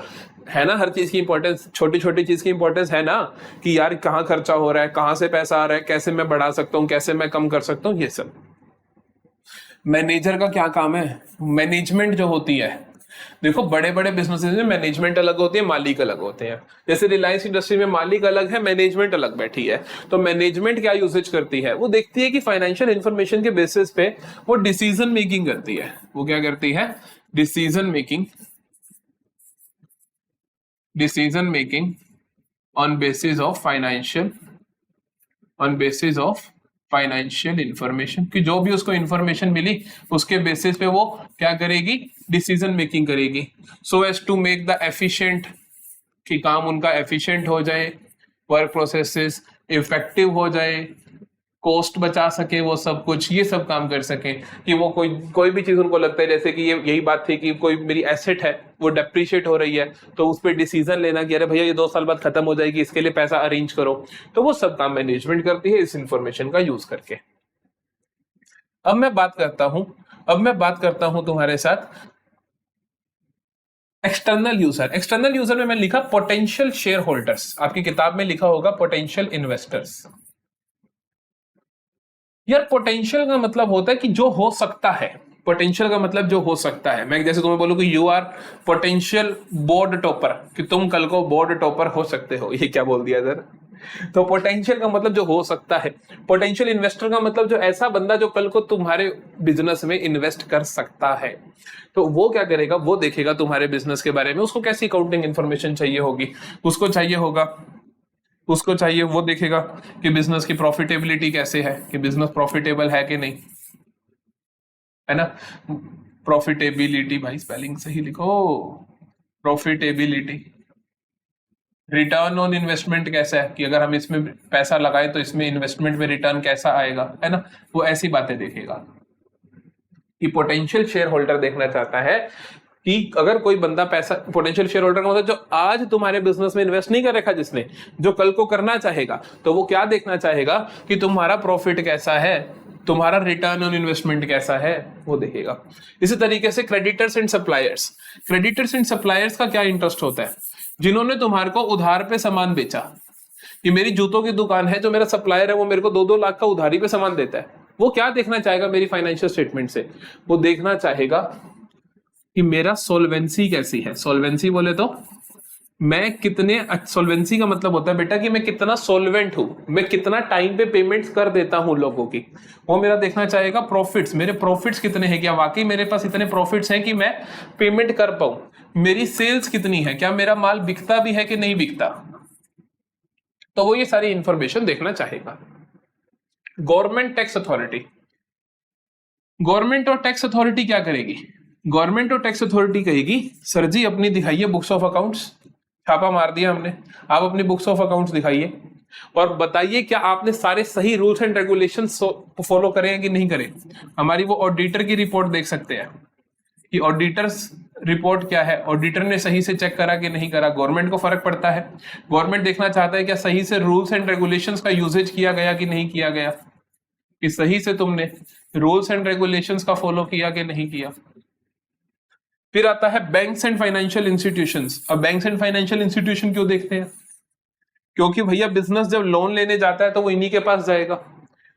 Speaker 1: है ना हर चीज की इंपॉर्टेंस, छोटी छोटी चीज की इंपॉर्टेंस है ना, कि यार कहाँ खर्चा हो रहा है, कहाँ से पैसा आ रहा है, कैसे मैं बढ़ा सकता हूँ, कैसे मैं कम कर सकता हूँ, ये सब। मैनेजर का क्या काम है? मैनेजमेंट जो होती है देखो बड़े बड़े बिजनेसेस में मैनेजमेंट अलग होती है, मालिक अलग होते हैं। जैसे रिलायंस इंडस्ट्री में मालिक अलग है, मैनेजमेंट अलग बैठी है। तो मैनेजमेंट क्या यूसेज करती है, वो देखती है कि फाइनेंशियल इंफॉर्मेशन के बेसिस पे वो डिसीजन मेकिंग करती है। वो क्या करती है, decision making on basis of financial information, कि जो भी उसको इंफॉर्मेशन मिली उसके बेसिस पे वो क्या करेगी, डिसीजन मेकिंग करेगी। So as to make the efficient, कि काम उनका एफिशिएंट हो जाए, वर्क प्रोसेसेस इफेक्टिव हो जाए, कॉस्ट बचा सके, वो सब कुछ ये सब काम कर सके। कि वो कोई भी चीज उनको लगता है, जैसे कि ये यही बात थी कि कोई मेरी एसेट है वो डेप्रिशिएट हो रही है, तो उस पर डिसीजन लेना कि अरे भैया ये 2 साल बाद खत्म हो जाएगी, इसके लिए पैसा अरेंज करो। तो वो सब काम मैनेजमेंट करती है इस इंफॉर्मेशन का यूज करके। अब मैं बात करता हूं तुम्हारे साथ एक्सटर्नल यूजर में मैंने लिखा पोटेंशियल शेयर होल्डर्स, आपकी किताब में लिखा होगा पोटेंशियल इन्वेस्टर्स। यार पोटेंशियल का मतलब होता है कि जो हो सकता है, पोटेंशियल का मतलब जो हो सकता है। मैं जैसे तुम्हें बोलूं कि you are potential board topper, कि तुम कल को बोर्ड टॉपर हो सकते हो, ये क्या बोल दिया सर। तो पोटेंशियल का मतलब जो हो सकता है। पोटेंशियल इन्वेस्टर का मतलब जो ऐसा बंदा जो कल को तुम्हारे बिजनेस में इन्वेस्ट कर सकता है। तो वो क्या करेगा, वो देखेगा तुम्हारे बिजनेस के बारे में, उसको कैसी अकाउंटिंग इंफॉर्मेशन चाहिए होगी, उसको चाहिए वो देखेगा कि बिजनेस की प्रॉफिटेबिलिटी कैसे है, कि बिजनेस प्रॉफिटेबल है कि नहीं, है ना। प्रॉफिटेबिलिटी, भाई स्पेलिंग सही लिखो, प्रॉफिटेबिलिटी। रिटर्न ऑन इन्वेस्टमेंट कैसा है, कि अगर हम इसमें पैसा लगाए तो इसमें इन्वेस्टमेंट में रिटर्न कैसा आएगा, है ना। वो ऐसी बातें देखेगा। कि पोटेंशियल शेयर होल्डर देखना चाहता है कि अगर कोई बंदा पैसा, पोटेंशियल शेयर होल्डर का मतलब जो आज तुम्हारे बिजनेस में इन्वेस्ट नहीं कर रखा जिसने, जो कल को करना चाहेगा, तो वो क्या देखना चाहेगा कि तुम्हारा प्रॉफिट कैसा है, तुम्हारा रिटर्न ऑन इन्वेस्टमेंट कैसा है, वो देखेगा। इसी तरीके से क्रेडिटर्स एंड सप्लायर्स का क्या इंटरेस्ट होता है, जिन्होंने तुम्हारे को उधार पे सामान बेचा। कि मेरी जूतों की दुकान है, जो मेरा सप्लायर है वो मेरे को 2-2 लाख का उधारी पे सामान देता है, वो क्या देखना चाहेगा मेरी फाइनेंशियल स्टेटमेंट से, वो देखना चाहेगा कि मेरा सोल्वेंसी कैसी है। सोल्वेंसी बोले तो मैं कितने, सोल्वेंसी का मतलब होता है बेटा कि मैं कितना सोल्वेंट हूं, मैं कितना टाइम पे पेमेंट्स कर देता हूं लोगों की, वो मेरा देखना चाहेगा। प्रॉफिट्स, मेरे प्रॉफिट्स कितने हैं, क्या वाकई मेरे पास इतने प्रॉफिट्स हैं कि मैं पेमेंट कर पाऊं। मेरी सेल्स कितनी है, क्या मेरा माल बिकता भी है कि नहीं बिकता, तो वो ये सारी इंफॉर्मेशन देखना चाहेगा। गवर्नमेंट और टैक्स अथॉरिटी क्या करेगी, गवर्नमेंट और टैक्स अथॉरिटी कहेगी सर जी अपनी दिखाइए बुक्स ऑफ अकाउंट्स, छापा मार दिया हमने, आप अपनी बुक्स ऑफ अकाउंट्स दिखाइए और बताइए क्या आपने सारे सही रूल्स एंड रेगुलेशंस फॉलो करे हैं कि नहीं करे। हमारी वो ऑडिटर की रिपोर्ट देख सकते हैं कि ऑडिटर्स रिपोर्ट क्या है, ऑडिटर ने सही से चेक करा कि नहीं करा। गवर्नमेंट को फर्क पड़ता है, गवर्नमेंट देखना चाहता है क्या सही से रूल्स एंड रेगुलेशंस का यूजेज किया गया कि नहीं किया गया, कि सही से तुमने रूल्स एंड रेगुलेशंस का फॉलो किया कि नहीं किया। फिर आता है बैंक्स एंड फाइनेंशियल इंस्टीट्यूशंस। अब बैंक्स एंड फाइनेंशियल इंस्टीट्यूशन क्यों देखते हैं, क्योंकि भैया बिजनेस जब लोन लेने जाता है तो वो इन्हीं के पास जाएगा।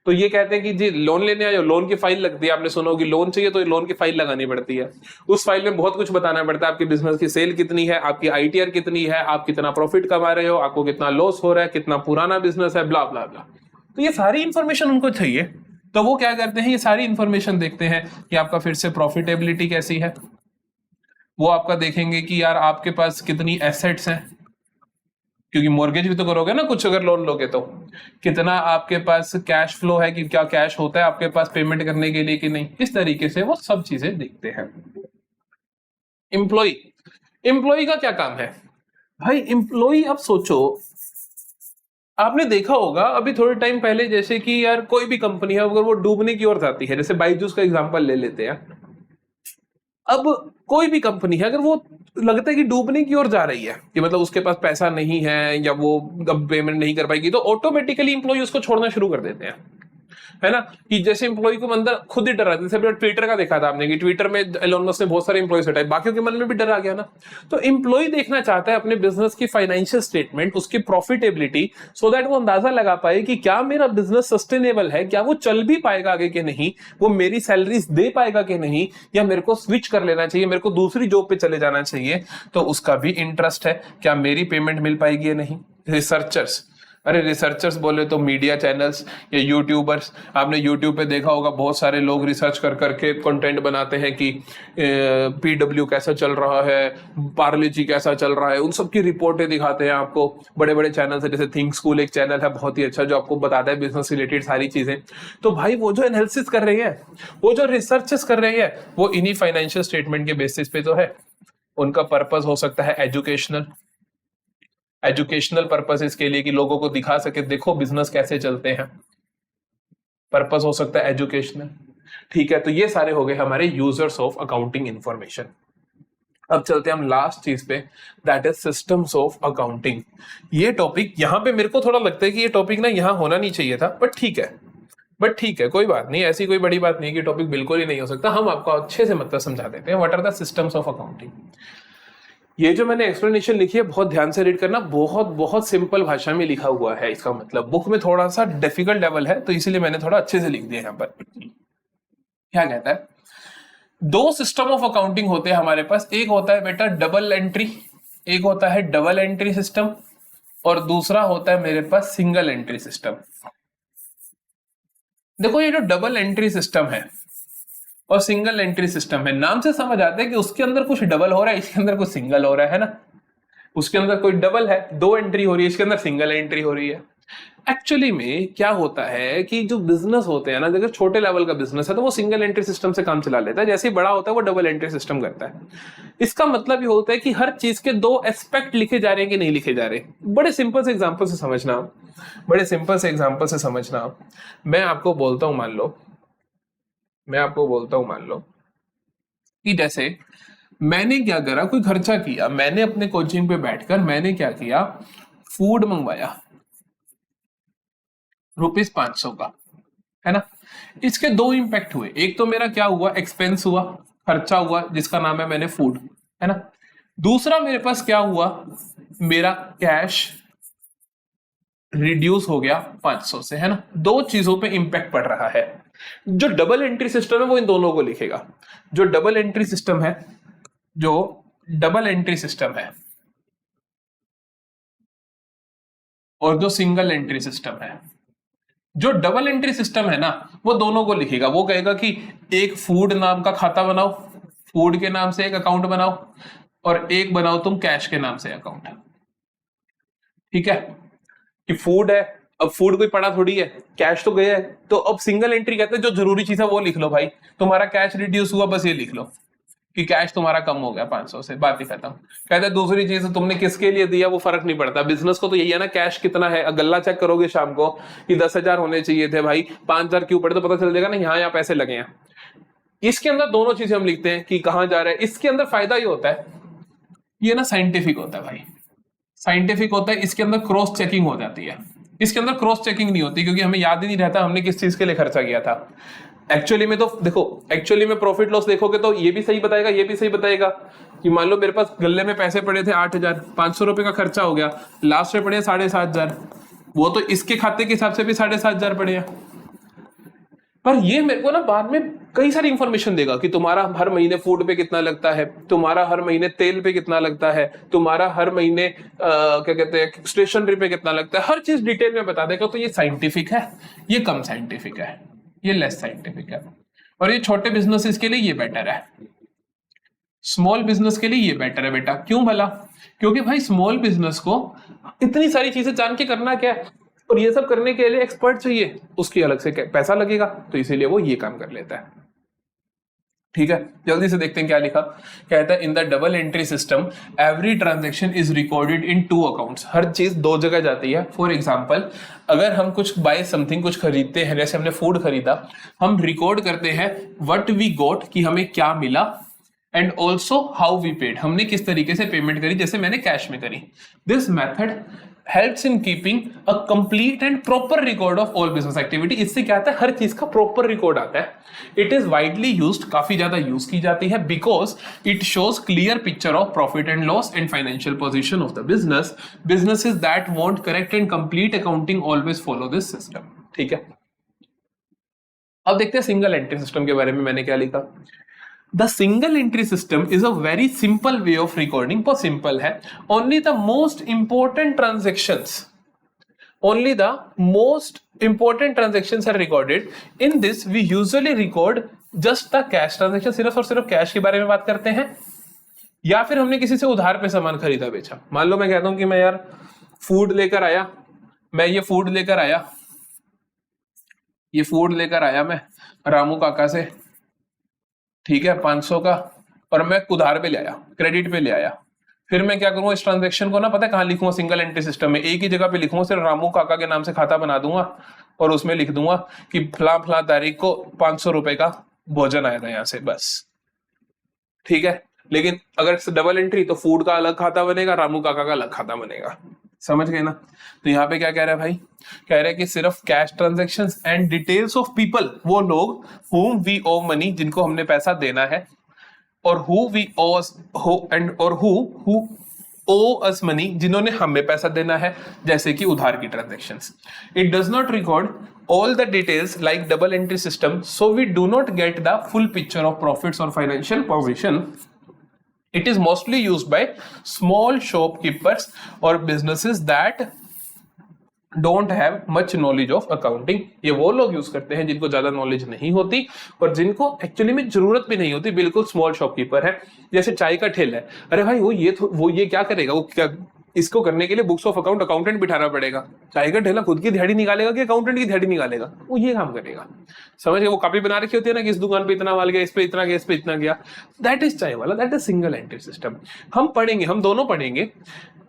Speaker 1: तो ये कहते हैं कि जी लोन लेने आए, लोन की फाइल लगती है, आपने सुना होगी लोन चाहिए तो लोन की फाइल लगानी पड़ती है। उस फाइल में बहुत कुछ बताना पड़ता है, आपके बिजनेस की सेल कितनी है, आपकी आईटीआर कितनी है, आप कितना प्रॉफिट कमा रहे हो, आपको कितना लॉस हो रहा है, कितना पुराना बिजनेस है, ब्ला ब्ला ब्ला। तो ये सारी इंफॉर्मेशन उनको चाहिए, तो वो क्या करते हैं, ये सारी इंफॉर्मेशन देखते हैं कि आपका फिर से प्रॉफिटेबिलिटी कैसी है। वो आपका देखेंगे कि यार आपके पास कितनी एसेट्स हैं, क्योंकि मॉर्गेज भी तो करोगे ना कुछ, अगर लोन लोगे तो कितना आपके पास कैश फ्लो है, कि क्या कैश होता है आपके पास पेमेंट करने के लिए कि नहीं। इस तरीके से वो सब चीजें देखते हैं। एम्प्लॉय का क्या काम है भाई, एम्प्लॉय, अब सोचो आपने देखा होगा अभी थोड़े टाइम पहले, जैसे कि यार कोई भी कंपनी है अगर वो डूबने की ओर जाती है, जैसे बायजूस का एग्जांपल ले लेते हैं। अब कोई भी कंपनी है अगर वो लगता है कि डूबने की ओर जा रही है, कि मतलब उसके पास पैसा नहीं है या वो अब पेमेंट नहीं कर पाएगी, तो ऑटोमेटिकली इंप्लॉय उसको छोड़ना शुरू कर देते हैं। है ना, कि जैसे एम्प्लॉय को अंदर खुद ही डर आता है। जैसे ट्विटर का देखा था आपने कि ट्विटर में एलोन मस्क ने बहुत सारे एम्प्लॉय हटाए, बाकियों के मन में भी डर आ गया ना। तो एम्प्लॉय देखना चाहता है अपने बिजनेस की फाइनेंशियल स्टेटमेंट, उसकी प्रॉफिटेबिलिटी, सो दैट वो अंदाजा लगा पाए कि क्या मेरा बिजनेस सस्टेनेबल है, क्या वो चल भी पाएगा आगे के नहीं, वो मेरी सैलरीज दे पाएगा कि नहीं, या मेरे को स्विच कर लेना चाहिए, मेरे को दूसरी जॉब पे चले जाना चाहिए। तो उसका भी इंटरेस्ट है, क्या मेरी पेमेंट मिल पाएगी या नहीं। रिसर्चर्स, अरे रिसर्चर्स बोले तो मीडिया चैनल्स या यूट्यूबर्स, आपने यूट्यूब पे देखा होगा बहुत सारे लोग रिसर्च कर करके कंटेंट बनाते हैं कि पीडब्ल्यू कैसा चल रहा है, पार्ले जी कैसा चल रहा है, उन सब की रिपोर्टें दिखाते हैं आपको। बड़े बड़े चैनल है, जैसे थिंक स्कूल एक चैनल है बहुत ही अच्छा, जो आपको बताता है बिजनेस रिलेटेड सारी चीजें। तो भाई वो जो एनालिसिस कर रही है, वो जो रिसर्चेस कर रही है, वो इन्हीं फाइनेंशियल स्टेटमेंट के बेसिस पे तो है। उनका पर्पस हो सकता है एजुकेशनल पर्पसेस के लिए, कि लोगों को दिखा सके देखो बिजनेस कैसे चलते हैं, पर्पस हो सकता है एजुकेशनल। ठीक है, तो ये सारे हो गए हमारे यूजर्स ऑफ अकाउंटिंग इंफॉर्मेशन। अब चलते हैं हम लास्ट चीज पे, that is systems of accounting. ये टॉपिक यहां पे मेरे को थोड़ा लगता है कि ये टॉपिक ना यहां होना नहीं चाहिए था, बट ठीक है कोई बात नहीं, ऐसी कोई बड़ी बात नहीं कि टॉपिक बिल्कुल ही नहीं हो सकता। हम आपको अच्छे से मतलब समझा देते हैं what are the systems of accounting. ये जो मैंने एक्सप्लेनेशन लिखी है बहुत ध्यान से रीड करना, बहुत सिंपल भाषा में लिखा हुआ है। इसका मतलब बुक में थोड़ा सा डिफिकल्ट लेवल है, तो इसीलिए मैंने थोड़ा अच्छे से लिख दिया यहाँ पर। क्या कहता है, दो सिस्टम ऑफ अकाउंटिंग होते हैं हमारे पास। एक होता है बेटा डबल एंट्री, एक होता है डबल एंट्री सिस्टम, और दूसरा होता है मेरे पास सिंगल एंट्री सिस्टम। देखो ये जो डबल एंट्री सिस्टम है और सिंगल एंट्री सिस्टम है, नाम से समझ आता है कि उसके अंदर कुछ डबल हो रहा है, इसके अंदर कुछ सिंगल हो रहा है ना। उसके अंदर कोई डबल है, 2 एंट्री हो रही है, इसके अंदर सिंगल एंट्री हो रही है। एक्चुअली में क्या होता है कि जो बिजनेस होते हैं ना, देखो छोटे लेवल का बिजनेस है तो वो सिंगल एंट्री सिस्टम से काम चला लेता है, जैसे ही बड़ा होता है वो डबल एंट्री सिस्टम करता है। इसका मतलब ये होता है कि हर चीज के 2 एस्पेक्ट लिखे जा रहे हैं कि नहीं लिखे जा रहे। बड़े सिंपल से एग्जांपल से समझना, मैं आपको बोलता हूं मान लो कि जैसे मैंने क्या करा, कोई खर्चा किया, मैंने अपने कोचिंग पे बैठकर मैंने क्या किया, फूड मंगवाया ₹500 का, है ना। इसके 2 इंपैक्ट हुए, एक तो मेरा क्या हुआ, एक्सपेंस हुआ, खर्चा हुआ, जिसका नाम है मैंने फूड, है ना। दूसरा मेरे पास क्या हुआ, मेरा कैश रिड्यूस हो गया 500 से, है ना। 2 चीजों पे इंपैक्ट पड़ रहा है। जो डबल एंट्री सिस्टम है वो इन दोनों को लिखेगा। जो डबल एंट्री सिस्टम है और जो सिंगल एंट्री सिस्टम है, जो डबल एंट्री सिस्टम है ना, वो दोनों को लिखेगा। वो कहेगा कि एक फूड नाम का खाता बनाओ, फूड के नाम से एक अकाउंट बनाओ, और एक बनाओ तुम कैश के नाम से अकाउंट। ठीक है, कि फूड है, अब फूड कोई पड़ा थोड़ी है, कैश तो गया है, तो अब सिंगल एंट्री कहते हैं जो जरूरी चीज है वो लिख लो भाई। तुम्हारा कैश रिड्यूस हुआ, बस ये लिख लो कि कैश तुम्हारा कम हो गया 500 से, बात ही खत्म। कहते हैं दूसरी चीज तुमने किसके लिए दिया वो फर्क नहीं पड़ता, बिजनेस को तो यही है ना, कैश कितना है। गल्ला चेक करोगे शाम को कि 10,000 होने चाहिए थे भाई, 5,000 क्यों पड़े, तो पता चल जाएगा ना यहाँ पैसे लगे हैं। इसके अंदर दोनों चीजें हम लिखते हैं कि कहां जा रहा है। इसके अंदर फायदा ये होता है, ये ना साइंटिफिक होता है भाई, साइंटिफिक होता है। इसके अंदर क्रॉस चेकिंग हो जाती है, इसके अंदर क्रॉस चेकिंग नहीं होती, क्योंकि हमें याद ही नहीं रहता हमने किस चीज के लिए खर्चा किया था। एक्चुअली में तो देखो, एक्चुअली में प्रॉफिट लॉस देखोगे तो ये भी सही बताएगा, ये भी सही बताएगा कि मान लो मेरे पास गल्ले में पैसे पड़े थे 8,000, 500 रुपए का खर्चा हो गया, लास्ट में पड़े 7,500, वो तो इसके खाते के हिसाब से भी 7,500 पड़े हैं। पर ये मेरे को ना बाद में कई सारी इंफॉर्मेशन देगा कि तुम्हारा हर महीने फूड पे कितना लगता है, तुम्हारा हर महीने तेल पे कितना लगता है, तुम्हारा हर महीने क्या कहते हैं स्टेशनरी पे कितना लगता है, हर चीज डिटेल में बता देगा। तो ये साइंटिफिक है, ये कम साइंटिफिक है, ये लेस साइंटिफिक है। और ये छोटे बिजनेसेस के लिए ये बेटर है, स्मॉल बिजनेस के लिए ये बेटर है बेटा। क्यों भला? क्योंकि भाई स्मॉल बिजनेस को इतनी सारी चीजें जान के करना क्या है, और ये सब करने के लिए एक्सपर्ट चाहिए, उसकी अलग से पैसा लगेगा, तो इसीलिए वो ये काम कर लेता है। ठीक है, जल्दी से देखते हैं क्या लिखा। कहता है in the double entry system every transaction is recorded in 2 accounts. हर चीज 2 जगह जाती है। फॉर एग्जांपल, अगर हम कुछ बाय समथिंग कुछ खरीदते हैं, जैसे हमने फूड खरीदा, हम रिकॉर्ड करते हैं व्हाट वी गॉट, कि हमें क्या मिला, and also how we paid, हमने किस तरीके से पेमेंट करी, जैसे मैंने कैश में करी। This method helps in keeping a complete and proper record of all business activity. इससे क्या आता है, हर चीज का प्रॉपर रिकॉर्ड आता है। इट इज वाइडली यूज्ड, काफी ज्यादा यूज की जाती है, because it shows clear picture of profit and loss and financial position of the business. Businesses that want correct and complete accounting always follow this system. ठीक है, अब देखते हैं सिंगल एंट्री सिस्टम के बारे में मैंने क्या लिखा। The single entry system is a very simple way of recording. बहुत simple है। Only the most important transactions are recorded. In this, we usually record just the cash transaction. सिर्फ और सिर्फ कैश के बारे में बात करते हैं, या फिर हमने किसी से उधार पे सामान खरीदा बेचा। मान लो मैं कहता हूं कि मैं यार फूड लेकर आया, ये फूड लेकर आया मैं रामू काका से, ठीक है, 500 का, और मैं उधार पे ले आया, क्रेडिट पे ले आया। फिर मैं क्या करूंगा, इस ट्रांजैक्शन को ना पता है कहां लिखूंगा, सिंगल एंट्री सिस्टम में एक ही जगह पे लिखूंगा, सिर्फ रामू काका के नाम से खाता बना दूंगा और उसमें लिख दूंगा कि फला तारीख को 500 रुपए का भोजन आया था यहां से, बस। ठीक है, लेकिन अगर डबल एंट्री तो फूड का अलग खाता बनेगा, रामू काका का अलग खाता बनेगा। समझ गए ना। तो यहाँ पे क्या कह रहा है भाई, कह रहा है कि सिर्फ cash transactions and details of people, वो लोग whom we owe money, जिनको हमने पैसा देना है, और who owe us money, जिन्होंने हमें पैसा देना है, जैसे कि उधार की transactions. It does not record all the details like double entry system, so we do not get the full picture of profits or financial position. It is mostly used by small shopkeepers or businesses that don't have much knowledge of accounting. ये वो लोग use करते हैं जिनको ज्यादा knowledge नहीं होती और जिनको एक्चुअली में जरूरत भी नहीं होती, बिल्कुल स्मॉल शॉपकीपर है। जैसे चाय का ठेला है, अरे भाई वो ये क्या करेगा, वो क्या, इसको करने के लिए बुक्स ऑफ अकाउंटेंट बिठाना पड़ेगा। चाय का ठेला खुद की दिहाड़ी निकालेगा कि अकाउंटेंट की दिहाड़ी निकालेगा, वो ये काम करेगा। समझ गए, वो कॉपी बना रखी होती है ना कि इस दुकान पे इतना माल गया, इस पे इतना गया, इस पे इतना गया। दैट इज चाय वाला, that is single entry system. हम पढ़ेंगे, हम दोनों पढ़ेंगे,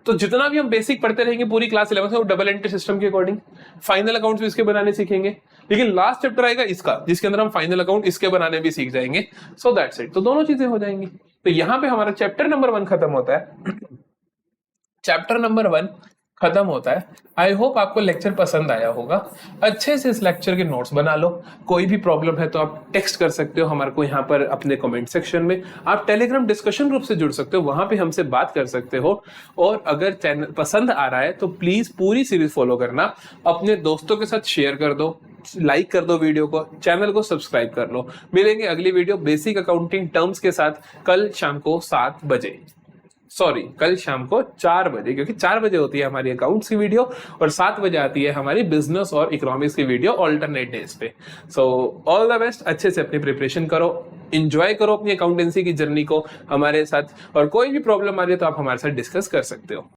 Speaker 1: तो जितना भी हम बेसिक पढ़ते रहेंगे पूरी क्लास 11 में, वो डबल एंट्री सिस्टम के अकॉर्डिंग फाइनल अकाउंट्स भी इसके बनाने सीखेंगे। लेकिन लास्ट चैप्टर आएगा इसका, जिसके अंदर हम फाइनल अकाउंट इसके बनाने भी सीख जाएंगे। सो दैट्स इट, तो दोनों चीजें हो जाएंगी। तो यहाँ पे हमारा चैप्टर नंबर 1 खत्म होता है। चैप्टर नंबर 1 खत्म होता है। आई होप आपको लेक्चर पसंद आया होगा। अच्छे से इस लेक्चर के नोट्स बना लो। कोई भी प्रॉब्लम है तो आप टेक्स्ट कर सकते हो हमारे को यहाँ पर अपने कमेंट सेक्शन में। आप टेलीग्राम डिस्कशन ग्रुप से जुड़ सकते हो, वहां पे हमसे बात कर सकते हो। और अगर चैनल पसंद आ रहा है तो प्लीज पूरी सीरीज फॉलो करना, अपने दोस्तों के साथ शेयर कर दो, लाइक कर दो वीडियो को, चैनल को सब्सक्राइब कर लो। मिलेंगे अगली वीडियो बेसिक अकाउंटिंग टर्म्स के साथ कल शाम को 7 बजे, सॉरी कल शाम को 4 बजे, क्योंकि 4 बजे होती है हमारी अकाउंट्स की वीडियो और 7 बजे आती है हमारी बिजनेस और इकोनॉमिक्स की वीडियो ऑल्टरनेट डेज पे। सो ऑल द बेस्ट, अच्छे से अपनी प्रिपरेशन करो, एंजॉय करो अपनी अकाउंटेंसी की जर्नी को हमारे साथ। और कोई भी प्रॉब्लम आ रही है तो आप हमारे साथ डिस्कस कर सकते हो।